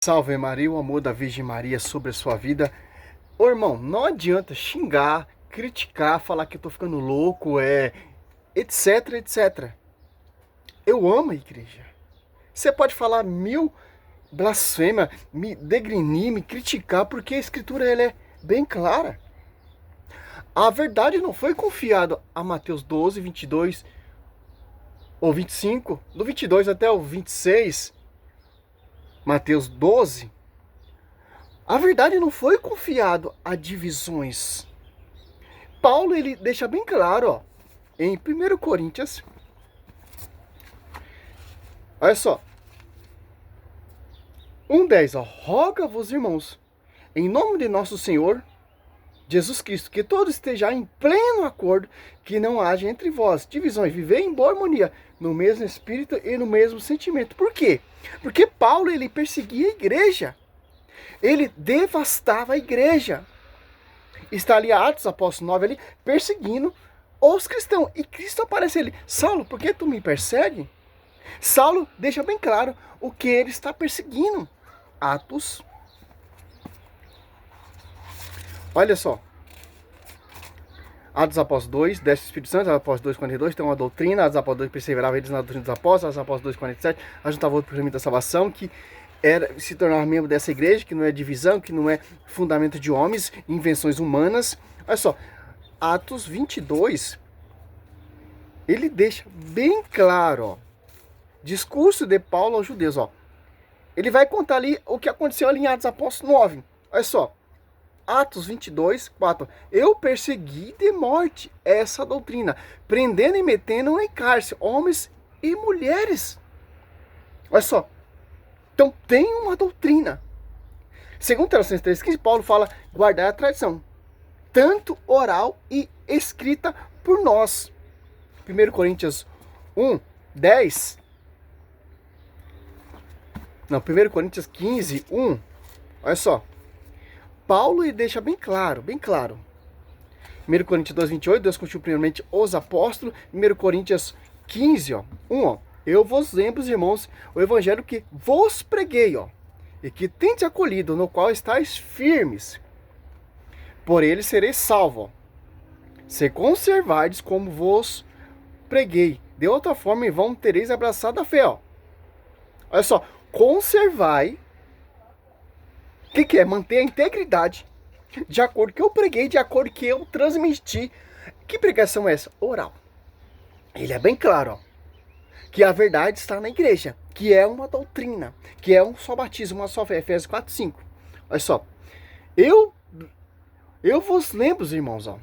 Salve Maria, o amor da Virgem Maria sobre a sua vida. Ô irmão, não adianta xingar, criticar, falar que eu tô ficando louco, etc, etc. Eu amo a igreja. Você pode falar mil blasfêmias, me degrinir, me criticar, porque a escritura ela é bem clara. A verdade não foi confiada a Mateus 12, 22 ou 25, do 22 até o 26, Mateus 12. A verdade não foi confiado a divisões. Paulo ele deixa bem claro, ó, em 1 Coríntios, olha só, 1:10, ó, roga-vos, irmãos, em nome de nosso Senhor Jesus Cristo, que todos estejam em pleno acordo, que não haja entre vós divisões, viver em boa harmonia, no mesmo espírito e no mesmo sentimento. Por quê? Porque Paulo ele perseguia a igreja, ele devastava a igreja. Está ali Atos, apóstolo 9, ali, perseguindo os cristãos. E Cristo aparece ali, Saulo, por que tu me persegue? Saulo deixa bem claro o que ele está perseguindo. Atos. Olha só. Atos Apóstolos 2, desce o Espírito Santo, Atos Apóstolos 2, 42, tem uma doutrina, Atos Apóstolos 2, perseverava eles na doutrina dos apóstolos, Atos Apóstolos 2, 47, ajuntava outro caminho da salvação, que era se tornar membro dessa igreja, que não é divisão, que não é fundamento de homens, invenções humanas. Olha só, Atos 22, ele deixa bem claro, ó, discurso de Paulo aos judeus, ó. Ele vai contar ali o que aconteceu ali em Atos Apóstolos 9. Olha só, Atos 22, 4. Eu persegui de morte essa doutrina, prendendo e metendo em cárcere homens e mulheres. Olha só. Então tem uma doutrina. Segundo Tessalonicenses 3,15, Paulo fala guardar a tradição, tanto oral e escrita por nós. 1 Coríntios 1, 10. Não, 1 Coríntios 15, 1. Olha só. Paulo ele deixa bem claro, bem claro. 1 Coríntios 2, 28, Deus constituiu primeiramente os apóstolos. 1 Coríntios 15, ó, 1, ó. Eu vos lembro, irmãos, o evangelho que vos preguei, ó, e que tendes acolhido, no qual estáis firmes. Por ele sereis salvos, ó, se conservardes como vos preguei. De outra forma, em vão tereis abraçado a fé, ó. Olha só, conservai. O que é? Manter a integridade, de acordo que eu preguei, de acordo que eu transmiti. Que pregação é essa? Oral. Ele é bem claro, ó, que a verdade está na igreja, que é uma doutrina, que é um só batismo, uma só fé. Efésios 4, 5. Olha só. Eu vos lembro, irmãos, ó.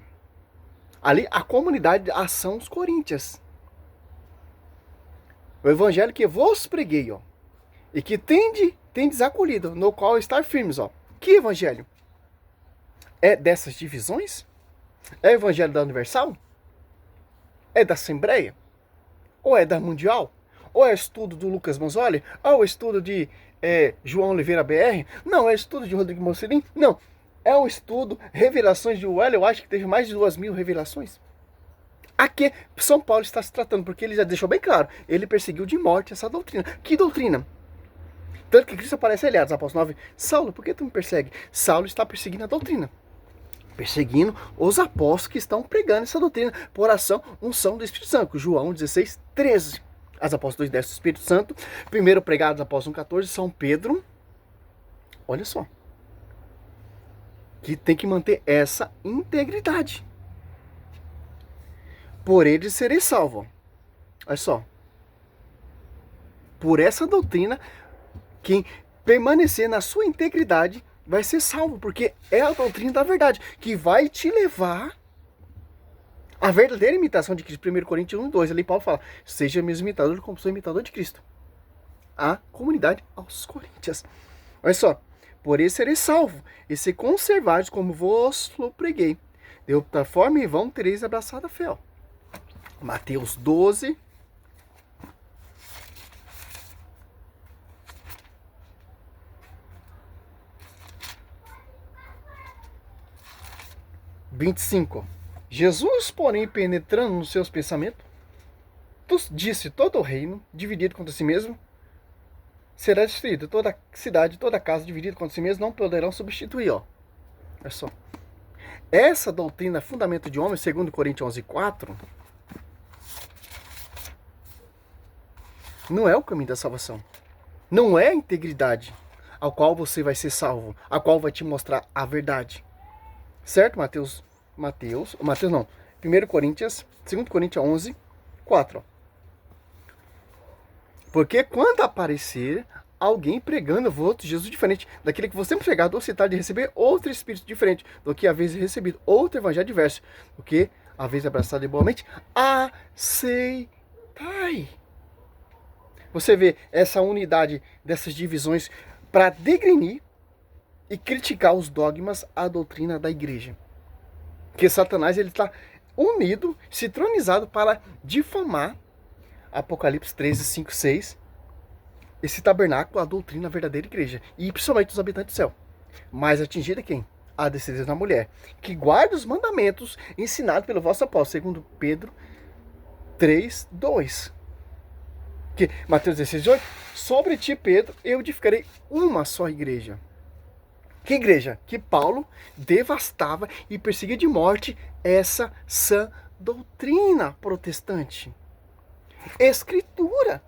Ali a comunidade de ação dos Coríntios. O evangelho que vos preguei, ó, e que tendes acolhido, no qual estar firmes, ó. Que evangelho? É dessas divisões? É o evangelho da Universal? É da Assembleia? Ou é da Mundial? Ou é estudo do Lucas Manzoli? Ou é estudo de João Oliveira BR? Não, é estudo de Rodrigo Mocelin? Não, é o estudo Revelações de Well, eu acho que teve mais de 2.000 revelações. A que São Paulo está se tratando, porque ele já deixou bem claro, ele perseguiu de morte essa doutrina. Que doutrina? Tanto que Cristo aparece ali, Atos Apóstolos 9, Saulo, por que tu me persegue? Saulo está perseguindo a doutrina, perseguindo os apóstolos que estão pregando essa doutrina por ação, unção do Espírito Santo. João 16, 13. As apóstolos 2, 10 do Espírito Santo. Primeiro pregado, apóstolo 14, São Pedro. Olha só. Que tem que manter essa integridade. Por ele serei salvo. Olha só. Por essa doutrina, quem permanecer na sua integridade vai ser salvo, porque é a doutrina da verdade, que vai te levar à verdadeira imitação de Cristo. 1 Coríntios 1, 2, ali Paulo fala, seja meu imitador como sou imitador de Cristo. A comunidade aos Coríntios. Olha só, por isso sereis salvo, e se conservares como vos preguei. De outra forma, em vão tereis abraçado a fé. Ó. Mateus 12, 25. Jesus, porém, penetrando nos seus pensamentos, disse todo o reino, dividido contra si mesmo, será destruída. Toda cidade, toda casa dividida contra si mesma não poderão substituir, ó. Olha só. Essa doutrina, fundamento de homem, segundo Coríntios 11:4, não é o caminho da salvação. Não é a integridade ao qual você vai ser salvo, a qual vai te mostrar a verdade. Certo, Mateus não. 1 Coríntios, 2 Coríntios 11:4. Porque quando aparecer alguém pregando outro Jesus diferente daquele que você tem pregado, ou citar de receber outro espírito diferente do que haveis recebido, outro evangelho diverso, do que haveis abraçado igualmente, aceitai. Você vê essa unidade dessas divisões para degrenir e criticar os dogmas, a doutrina da igreja. Porque Satanás ele está unido, citronizado para difamar Apocalipse 13, 5, 6, esse tabernáculo, a doutrina, a verdadeira igreja, e principalmente os habitantes do céu. Mais atingida quem? A descendência da mulher, que guarda os mandamentos ensinados pelo vosso apóstolo, segundo Pedro 3, 2. Que, Mateus 16, 8, sobre ti, Pedro, eu edificarei uma só igreja. Que igreja? Que Paulo devastava e perseguia de morte essa sã doutrina protestante. Escritura.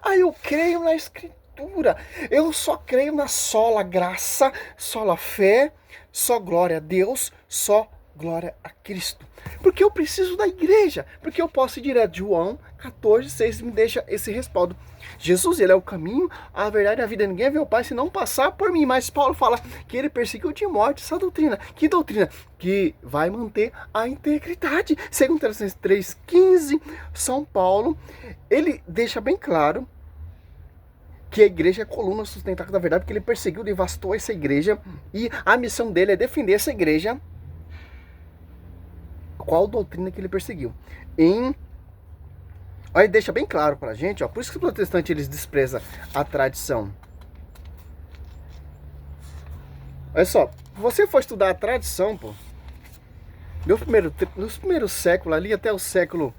Eu creio na Escritura. Eu só creio na sola graça, sola fé, só glória a Deus, só glória a Cristo. Porque eu preciso da igreja. Porque eu posso ir direto. João 14, 6 me deixa esse respaldo. Jesus, ele é o caminho, a verdade e a vida. Ninguém vê o Pai se não passar por mim. Mas Paulo fala que ele perseguiu de morte essa doutrina. Que doutrina? Que vai manter a integridade. Segundo Tessalonicenses 3,15, São Paulo, ele deixa bem claro que a igreja é a coluna sustentável da verdade, porque ele perseguiu, devastou essa igreja, e a missão dele é defender essa igreja. Qual doutrina que ele perseguiu? Aí deixa bem claro pra gente, ó, por isso que os protestantes eles desprezam a tradição. Olha só, se você for estudar a tradição, pô, nos primeiros séculos ali até o século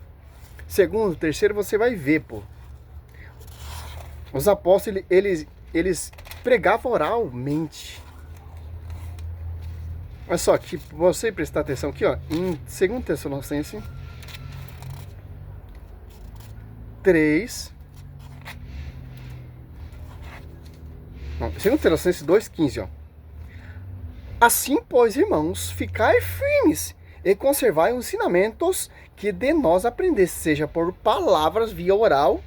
segundo, terceiro, você vai ver, pô. Os apóstolos, eles pregavam oralmente. Olha só, que você prestar atenção aqui, ó, em 2 Tessalonicenses 3. Não, 2 Tessalonicenses 2,15, ó. Assim, pois, irmãos, ficai firmes e conservai os ensinamentos que de nós aprendeste, seja por palavras via oral,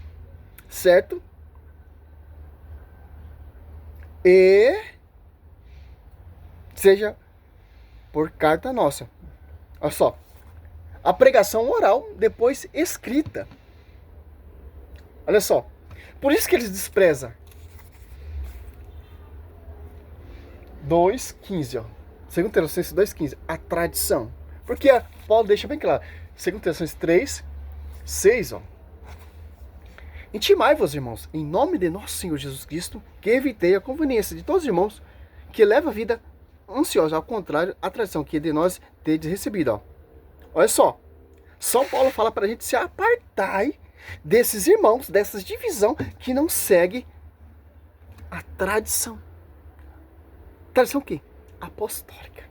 certo? E seja por carta nossa. Olha só. A pregação oral, depois escrita. Olha só. Por isso que eles desprezam. 2,15, ó. 2 Tessalonicenses 2,15. A tradição. Porque Paulo deixa bem claro. 2 Tessalonicenses 3, 6, ó. Intimai-vos, irmãos, em nome de nosso Senhor Jesus Cristo, que evitei a conveniência de todos os irmãos que levam a vida ansiosa, ao contrário, a tradição que de nós tedes recebido, ó. Olha só, São Paulo fala para a gente se apartai desses irmãos, dessas divisão que não segue a tradição. Tradição o quê? Apostólica.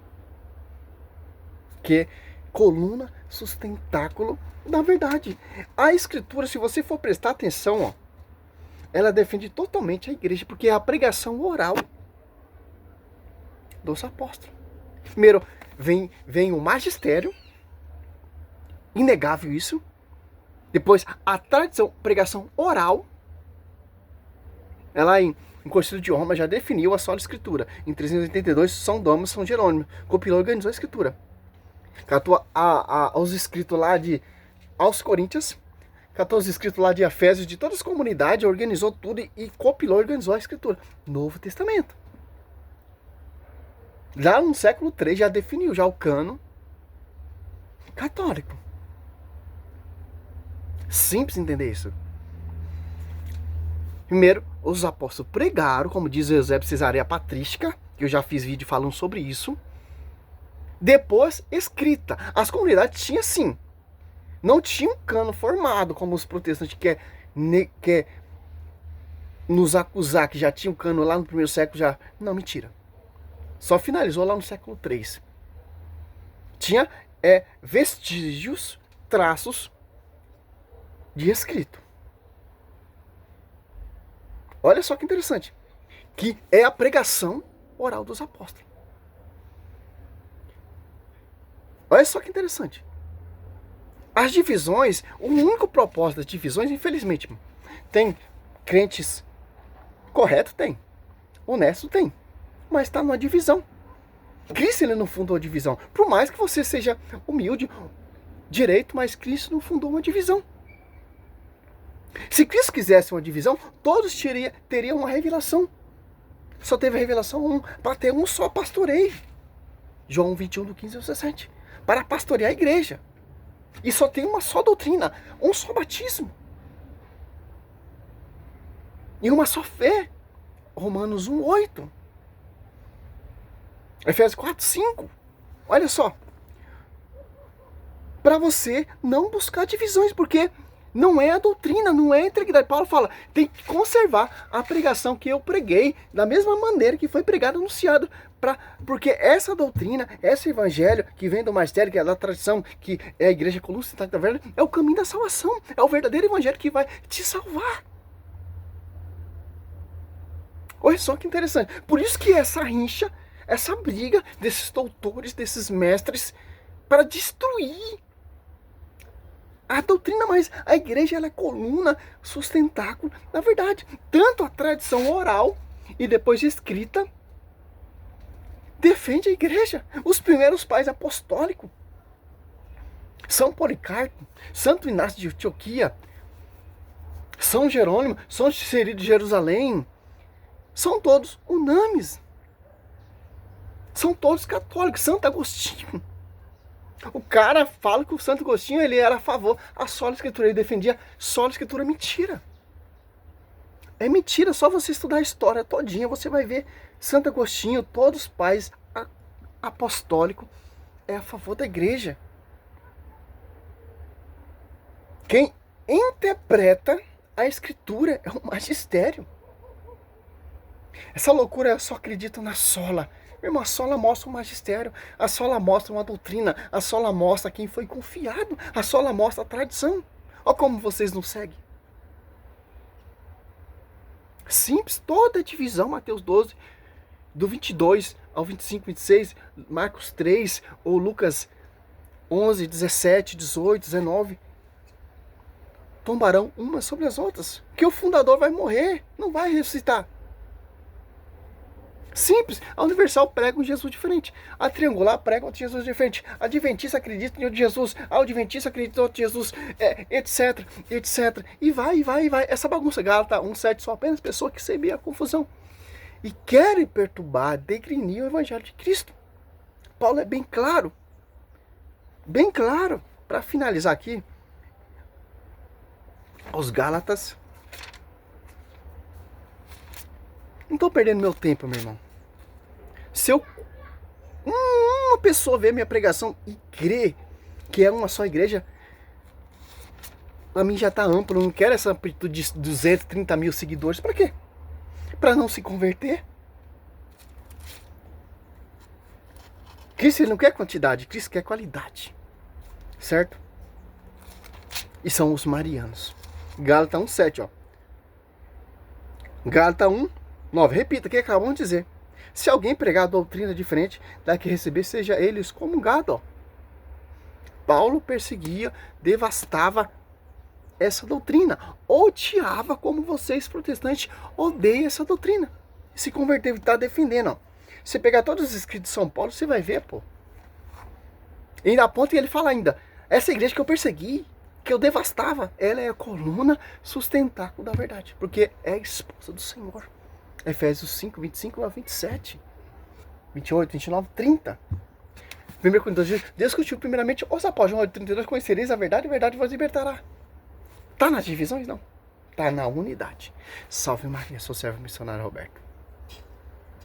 Que é coluna, sustentáculo da verdade. A escritura, se você for prestar atenção, ó, ela defende totalmente a igreja, porque é a pregação oral dos apóstolos. Primeiro vem o magistério, inegável isso. Depois a tradição, pregação oral. Ela em Concílio de Roma já definiu a sola escritura. Em 382, São Dom, São Jerônimo compilou e organizou a escritura. Catou os escritos lá aos Coríntios, catou os escritos lá de Efésios, de todas as comunidades, organizou tudo e compilou e organizou a escritura. Novo Testamento. Já no século III já definiu já o cano católico. Simples entender isso. Primeiro, os apóstolos pregaram, como diz Eusébio Cesareia Patrística, que eu já fiz vídeo falando sobre isso. Depois, escrita. As comunidades tinham sim. Não tinha um cano formado, como os protestantes quer nos acusar que já tinha um cano lá no primeiro século, já... Não, mentira. Só finalizou lá no século III. Tinha vestígios, traços de escrito. Olha só que interessante. Que é a pregação oral dos apóstolos. Olha só que interessante. As divisões, o único propósito das divisões, infelizmente, tem crentes corretos? Tem. Honesto? Tem. Mas está numa divisão. Cristo ele não fundou a divisão. Por mais que você seja humilde, direito, mas Cristo não fundou uma divisão. Se Cristo quisesse uma divisão, todos teriam uma revelação. Só teve a revelação 1, para ter um só pastoreio. João 21, do 15 ao 17. Para pastorear a igreja. E só tem uma só doutrina, um só batismo. E uma só fé. Romanos 1, 8. Efésios 4, 5. Olha só. Para você não buscar divisões, porque não é a doutrina, não é a integridade. Paulo fala, tem que conservar a pregação que eu preguei, da mesma maneira que foi pregado e anunciado. Porque essa doutrina, esse evangelho que vem do magistério, que é da tradição, que é a igreja coluna da verdade, é o caminho da salvação. É o verdadeiro evangelho que vai te salvar. Olha só que interessante. Por isso que essa rincha, essa briga desses doutores, desses mestres, para destruir a doutrina, mas a igreja ela é coluna, sustentáculo da verdade. Tanto a tradição oral e depois escrita defende a igreja. Os primeiros pais apostólicos, São Policarpo, Santo Inácio de Antioquia, São Jerônimo, São Cirilo de Jerusalém, são todos unânimes. São todos católicos. Santo Agostinho. O cara fala que o Santo Agostinho ele era a favor a sola escritura. Ele defendia sola escritura. Mentira. É mentira. Só você estudar a história todinha, você vai ver Santo Agostinho, todos os pais apostólicos, é a favor da igreja. Quem interpreta a escritura é o magistério. Essa loucura, eu só acredito na sola. Meu irmão, a sola mostra o magistério, a sola mostra uma doutrina, a sola mostra quem foi confiado, a sola mostra a tradição. Olha como vocês não seguem. Simples, toda a divisão, Mateus 12, do 22 ao 25, 26, Marcos 3, ou Lucas 11, 17, 18, 19, tombarão umas sobre as outras. Que o fundador vai morrer, não vai ressuscitar. Simples. A Universal prega um Jesus diferente. A Triangular prega outro Jesus diferente. A Adventista acredita em outro Jesus. A Adventista acredita em outro Jesus. Etc, etc. E vai. Essa bagunça. Gálatas 1:7 são apenas pessoas que semeiam a confusão. E querem perturbar, degrinir o Evangelho de Cristo. Paulo é bem claro. Bem claro. Para finalizar aqui, aos Gálatas. Não estou perdendo meu tempo, meu irmão. Se uma pessoa ver minha pregação e crer que é uma só igreja, para mim já está amplo. Eu não quero essa amplitude de 230 mil seguidores. Para quê? Para não se converter? Cristo ele não quer quantidade, Cristo quer qualidade. Certo? E são os marianos. Gálatas 1:7, ó. Gálatas 1:9. Repita o que acabamos de dizer. Se alguém pregar a doutrina diferente da que receber, seja ele excomungado. Ó. Paulo perseguia, devastava essa doutrina. Odiava como vocês, protestantes, odeiam essa doutrina. Se converteu e está defendendo. Ó. Se pegar todos os escritos de São Paulo, você vai ver, pô. E na ponta ele fala ainda, essa igreja que eu persegui, que eu devastava, ela é a coluna sustentáculo da verdade. Porque é a esposa do Senhor. Efésios 5, 25 a 27. 28, 29, 30. 1 Coríntios, Deus discutiu primeiramente os apóstolos. João 32, conhecereis a verdade vos libertará. Tá nas divisões? Não. Tá na unidade. Salve Maria, sou servo missionário Roberto.